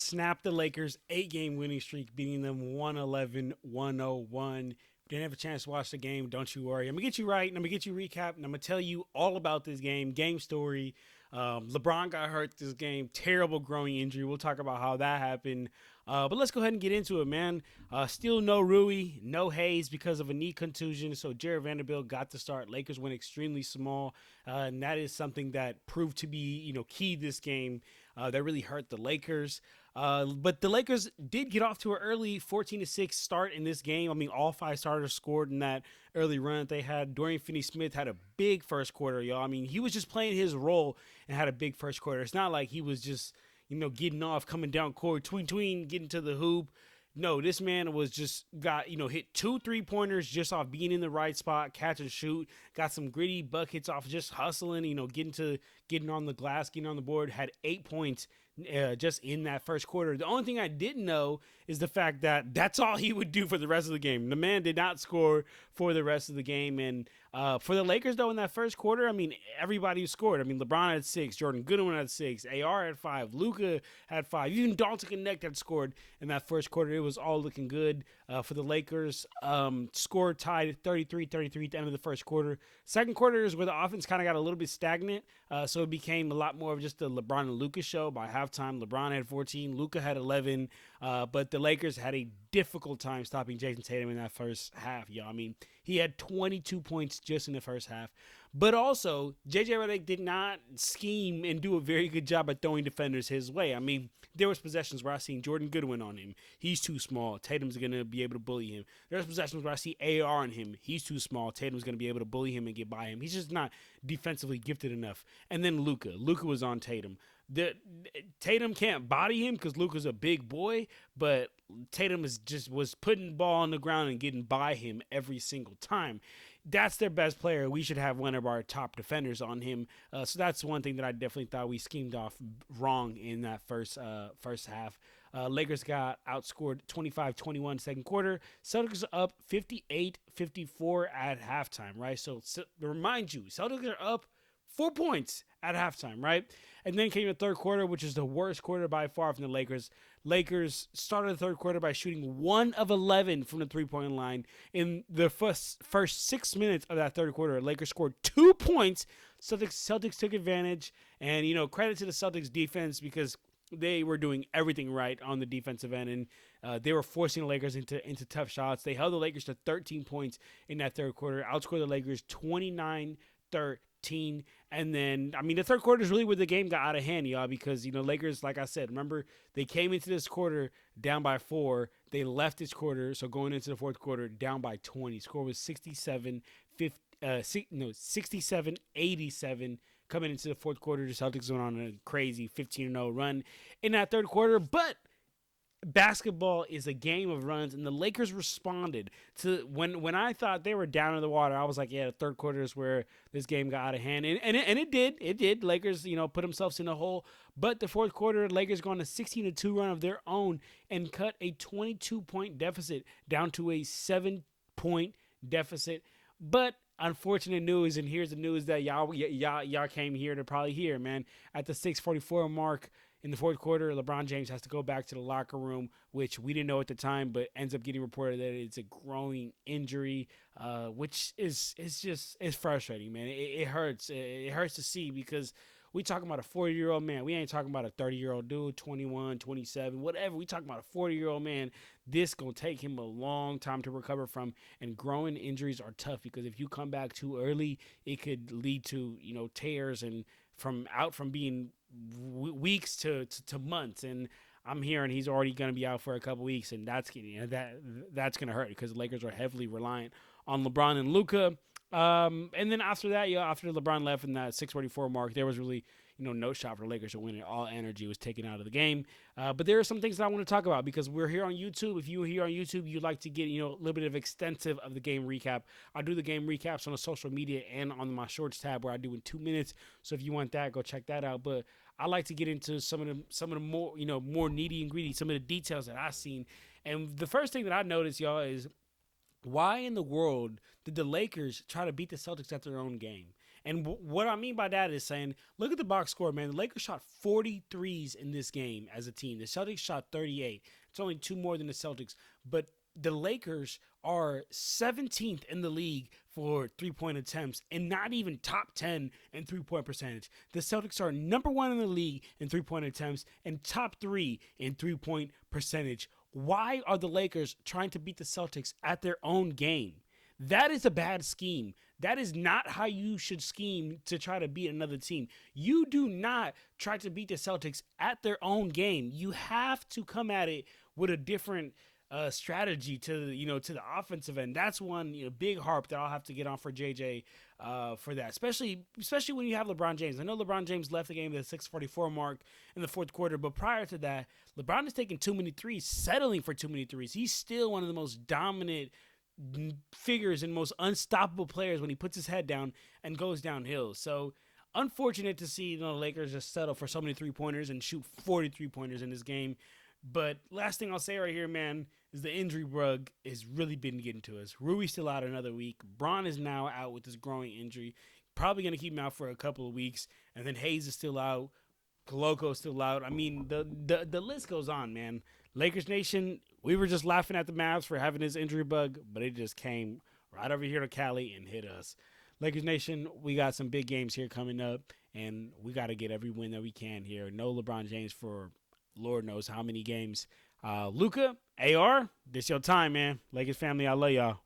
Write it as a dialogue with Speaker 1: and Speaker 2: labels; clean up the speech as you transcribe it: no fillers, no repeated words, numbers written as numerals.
Speaker 1: snapped the Lakers' 8-game winning streak, beating them 111-101. Didn't have a chance to watch the game. Don't you worry. I'm going to get you right, and I'm going to get you a recap, and I'm going to tell you all about this game story. LeBron got hurt this game. Terrible growing injury. We'll talk about how that happened. But let's go ahead and get into it, man. Still no Rui, no Hayes because of a knee contusion. So Jared Vanderbilt got to start. Lakers went extremely small, and that is something that proved to be, key this game. That really hurt the Lakers. But the Lakers did get off to an early 14-6 start in this game. I mean, all 5 starters scored in that early run that they had. Dorian Finney-Smith had a big first quarter, y'all. I mean, he was just playing his role and had a big first quarter. It's not like he was just, getting off, coming down court, tween, getting to the hoop. No, this man was just got, hit 2 3-pointers just off being in the right spot, catch and shoot, got some gritty buckets off just hustling, getting on the glass, getting on the board, had 8 points just in that first quarter. The only thing I didn't know is the fact that that's all he would do for the rest of the game. The man did not score for the rest of the game. And for the Lakers, though, in that first quarter, I mean, everybody scored. I mean, LeBron had 6, Jordan Goodwin had 6, AR had 5, Luka had 5, even Dalton Connect had scored in that first quarter. It was all looking good for the Lakers. Score tied 33-33 at the end of the first quarter. Second quarter is where the offense kind of got a little bit stagnant, so it became a lot more of just the LeBron and Luka show. By halftime, LeBron had 14, Luka had 11, but the Lakers had a difficult time stopping Jason Tatum in that first half, y'all. I mean, he had 22 points just in the first half. But also, J.J. Redick did not scheme and do a very good job at throwing defenders his way. I mean, there was possessions where I seen Jordan Goodwin on him. He's too small. Tatum's going to be able to bully him. There's possessions where I see AR on him. He's too small. Tatum's going to be able to bully him and get by him. He's just not defensively gifted enough. And then Luka. Luka was on Tatum. Tatum can't body him because Luka's a big boy, but Tatum was putting the ball on the ground and getting by him every single time. That's their best player. We should have one of our top defenders on him. So that's one thing that I definitely thought we schemed off wrong in that first half. Lakers got outscored 25-21 second quarter. Celtics up 58-54 at halftime, right? So remind you, Celtics are up 4 points at halftime, right? And then came the third quarter, which is the worst quarter by far from the Lakers. Lakers started the third quarter by shooting 1 of 11 from the three-point line. In the first 6 minutes of that third quarter, Lakers scored 2 points. Celtics took advantage, and credit to the Celtics defense because they were doing everything right on the defensive end, and they were forcing the Lakers into tough shots. They held the Lakers to 13 points in that third quarter, outscored the Lakers 29-13. And then, I mean, the third quarter is really where the game got out of hand, y'all, because, Lakers, like I said, remember, they came into this quarter down by 4. They left this quarter, so going into the fourth quarter, down by 20. Score was 67-87. Coming into the fourth quarter, the Celtics went on a crazy 15-0 run in that third quarter, but basketball is a game of runs, and the Lakers responded to when I thought they were down in the water. I was like, yeah, the third quarter is where this game got out of hand, and it did. Lakers, put themselves in a hole, but the fourth quarter, Lakers go on a 16-2 run of their own and cut a 22-point deficit down to a 7-point deficit. But unfortunate news, and here's the news that y'all came here to probably hear, man. At the 6:44 mark in the fourth quarter, LeBron James has to go back to the locker room, which we didn't know at the time, but ends up getting reported that it's a growing injury, which is frustrating, man. It hurts. It hurts to see because we talking about a 40-year-old man. We ain't talking about a 30-year-old dude, 21, 27, whatever. We talking about a 40-year-old man. This going to take him a long time to recover from, and growing injuries are tough because if you come back too early, it could lead to, tears and from being weeks to months. And I'm hearing he's already going to be out for a couple weeks, and that's going to hurt because the Lakers are heavily reliant on LeBron and Luka. And then after that, after LeBron left in that 6:44 mark, there was really, no shot for the Lakers to win it. All energy was taken out of the game. But there are some things that I want to talk about because we're here on YouTube. If you're here on YouTube, you'd like to get, a little bit of extensive of the game recap. I do the game recaps on the social media and on my shorts tab where I do in 2 minutes. So if you want that, go check that out. But I like to get into some of the more, more needy and greedy, some of the details that I've seen. And the first thing that I noticed, y'all, is why in the world did the Lakers try to beat the Celtics at their own game? And what I mean by that is saying, look at the box score, man. The Lakers shot 43s in this game as a team. The Celtics shot 38. It's only two more than the Celtics. But the Lakers are 17th in the league for three-point attempts and not even top 10 in three-point percentage. The Celtics are number one in the league in three-point attempts and top 3 in three-point percentage. Why are the Lakers trying to beat the Celtics at their own game? That is a bad scheme. That is not how you should scheme to try to beat another team. You do not try to beat the Celtics at their own game. You have to come at it with a different strategy to the offensive end. That's one big harp that I'll have to get on for JJ for that, especially when you have LeBron James. I know LeBron James left the game at the 6:44 mark in the fourth quarter, but prior to that, LeBron is taking too many threes, settling for too many threes. He's still one of the most dominant figures and most unstoppable players when he puts his head down and goes downhill. So unfortunate to see the Lakers just settle for so many 3-pointers and shoot 43 pointers in this game. But last thing I'll say right here, man, is the injury bug has really been getting to us. Rui's still out another week. Braun is now out with this growing injury. Probably going to keep him out for a couple of weeks. And then Hayes is still out. Coloco's still out. I mean, the list goes on, man. Lakers Nation, we were just laughing at the Mavs for having this injury bug, but it just came right over here to Cali and hit us. Lakers Nation, we got some big games here coming up, and we got to get every win that we can here. No LeBron James for Lord knows how many games. Luka, AR, this your time, man. Lakers family, I love y'all.